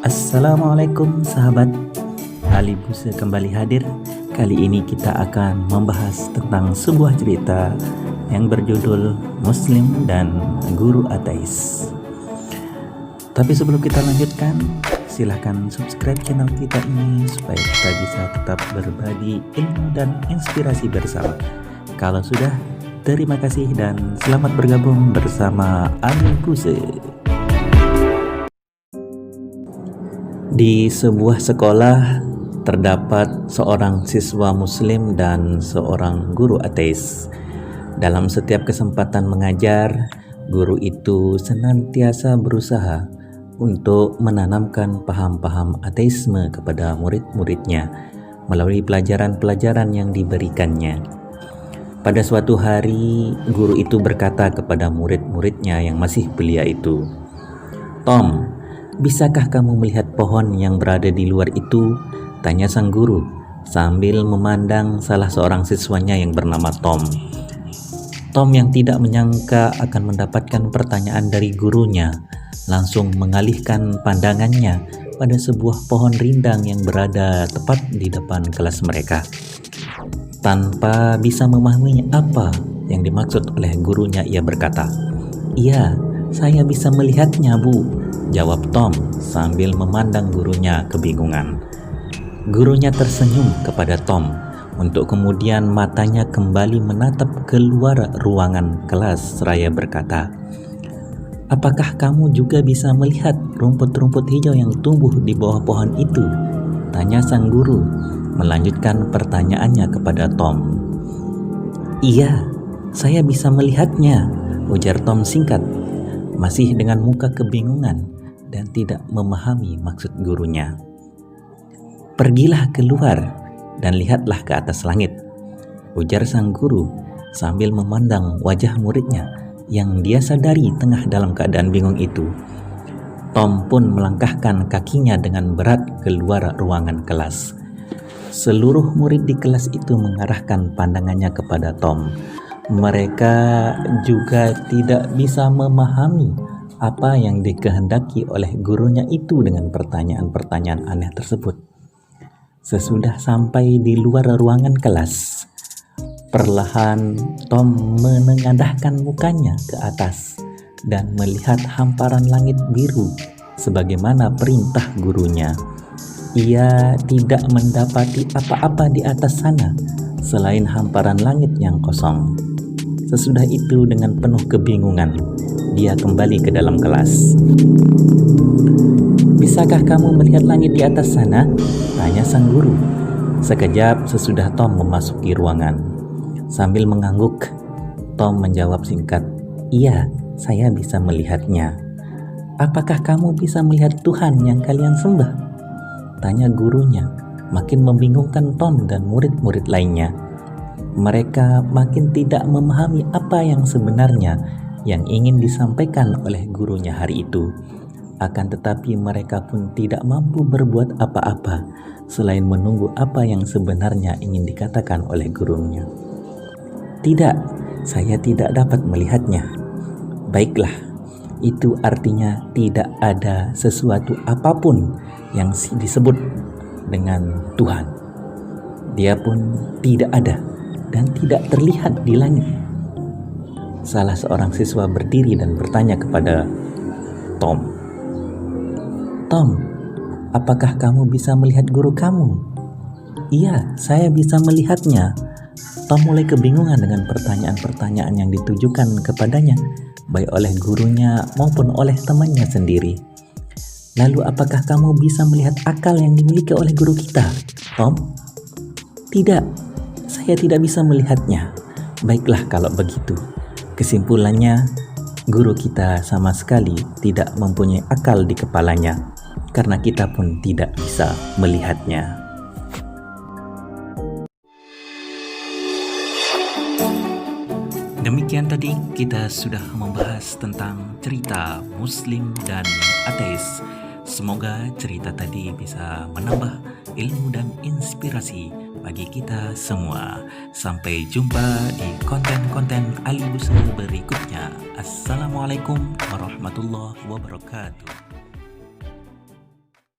Assalamualaikum sahabat, Ali Buse kembali hadir. Kali ini kita akan membahas tentang sebuah cerita yang berjudul Muslim dan Guru Ateis. Tapi sebelum kita lanjutkan, silahkan subscribe channel kita ini supaya kita bisa tetap berbagi ilmu dan inspirasi bersama. Kalau sudah, terima kasih dan selamat bergabung bersama Ali Buse. Di sebuah sekolah terdapat seorang siswa muslim dan seorang guru ateis. Dalam setiap kesempatan mengajar, guru itu senantiasa berusaha untuk menanamkan paham-paham ateisme kepada murid-muridnya melalui pelajaran-pelajaran yang diberikannya. Pada suatu hari, guru itu berkata kepada murid-muridnya yang masih belia itu, "Tom, bisakah kamu melihat pohon yang berada di luar itu?" tanya sang guru sambil memandang salah seorang siswanya yang bernama Tom. Tom yang tidak menyangka akan mendapatkan pertanyaan dari gurunya langsung mengalihkan pandangannya pada sebuah pohon rindang yang berada tepat di depan kelas mereka. Tanpa bisa memahami apa yang dimaksud oleh gurunya, ia berkata, "Iya, saya bisa melihatnya, Bu," jawab Tom sambil memandang gurunya kebingungan. Gurunya tersenyum kepada Tom untuk kemudian matanya kembali menatap keluar ruangan kelas seraya berkata, "Apakah kamu juga bisa melihat rumput-rumput hijau yang tumbuh di bawah pohon itu?" tanya sang guru melanjutkan pertanyaannya kepada Tom. "Iya, saya bisa melihatnya," ujar Tom singkat, masih dengan muka kebingungan dan tidak memahami maksud gurunya. "Pergilah keluar dan lihatlah ke atas langit," ujar sang guru sambil memandang wajah muridnya yang dia sadari tengah dalam keadaan bingung itu. Tom pun melangkahkan kakinya dengan berat keluar ruangan kelas. Seluruh murid di kelas itu mengarahkan pandangannya kepada Tom. Mereka juga tidak bisa memahami apa yang dikehendaki oleh gurunya itu dengan pertanyaan-pertanyaan aneh tersebut. Sesudah sampai di luar ruangan kelas, perlahan Tom menengadahkan mukanya ke atas dan melihat hamparan langit biru sebagaimana perintah gurunya. Ia tidak mendapati apa-apa di atas sana selain hamparan langit yang kosong. Sesudah itu dengan penuh kebingungan, dia kembali ke dalam kelas. "Bisakah kamu melihat langit di atas sana?" tanya sang guru. Sekejap sesudah Tom memasuki ruangan. Sambil mengangguk, Tom menjawab singkat, "Iya, saya bisa melihatnya." "Apakah kamu bisa melihat Tuhan yang kalian sembah?" tanya gurunya, makin membingungkan Tom dan murid-murid lainnya. Mereka makin tidak memahami apa yang sebenarnya yang ingin disampaikan oleh gurunya hari itu. Akan tetapi mereka pun tidak mampu berbuat apa-apa selain menunggu apa yang sebenarnya ingin dikatakan oleh gurunya. "Tidak, saya tidak dapat melihatnya." "Baiklah, itu artinya tidak ada sesuatu apapun yang disebut dengan Tuhan. Dia pun tidak ada dan tidak terlihat di langit." Salah seorang siswa berdiri dan bertanya kepada Tom, "Tom, apakah kamu bisa melihat guru kamu?" "Iya, saya bisa melihatnya." Tom mulai kebingungan dengan pertanyaan-pertanyaan yang ditujukan kepadanya, baik oleh gurunya maupun oleh temannya sendiri. "Lalu apakah kamu bisa melihat akal yang dimiliki oleh guru kita, Tom?" "Tidak, saya tidak bisa melihatnya." "Baiklah kalau begitu. Kesimpulannya, guru kita sama sekali tidak mempunyai akal di kepalanya, karena kita pun tidak bisa melihatnya." Demikian tadi kita sudah membahas tentang cerita Muslim dan Ateis. Semoga cerita tadi bisa menambah ilmu dan inspirasi bagi kita semua. Sampai jumpa di konten-konten Ali Buse berikutnya. Assalamualaikum warahmatullahi wabarakatuh.